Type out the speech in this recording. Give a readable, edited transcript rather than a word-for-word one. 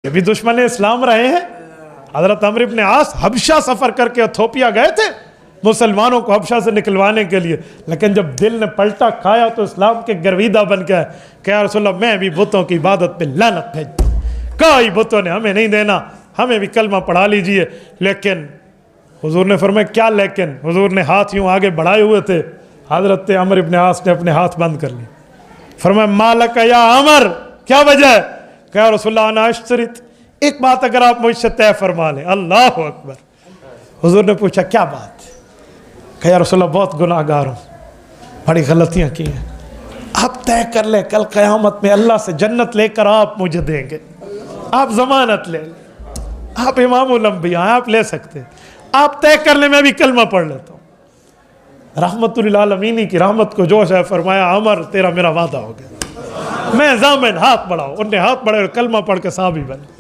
ये भी दुश्मन इस्लाम रहे हैं। हजरत अमर इब्न आस हबशा सफ़र करके इथोपिया गए थे मुसलमानों को हबशा से निकलवाने के लिए, लेकिन जब दिल ने पलटा खाया तो इस्लाम के गर्विदा बन गया कि या रसूलल्लाह मैं भी बुतों की इबादत पे लानत भेज, कई बुतों ने हमें नहीं देना, हमें भी कलमा पढ़ा लीजिए। लेकिन हुजूर ने फरमाया क्या लेकिन? हुजूर ने हाथ यूँ आगे बढ़ाए हुए थे, हजरत अमर इब्न आस ने अपने हाथ बंद कर लिए। फरमाया मालक या अमर, क्या वजह है? क्या रसूलल्लाह अना अश्तरित, एक बात अगर आप मुझसे तय फरमा लें। अल्लाह अकबर। हुजूर ने पूछा क्या बात? क्या रसूलल्लाह बहुत गुनाहगार हूँ, बड़ी गलतियाँ की हैं, आप तय कर लें कल क़यामत में अल्लाह से जन्नत लेकर आप मुझे देंगे, आप ज़मानत ले लें, आप इमामुल अंबिया हैं, आप ले सकते हैं, आप तय कर लें मैं भी कलमा पढ़ लेता हूँ। रहमतुल आलमीन की रहमत को जोश है, फरमाया अमर तेरा मेरा वादा हो गया, मैं जामिन, हाथ बढ़ाओ। उनने हाथ बढ़ाए और कलमा पढ़ के साहबी बने।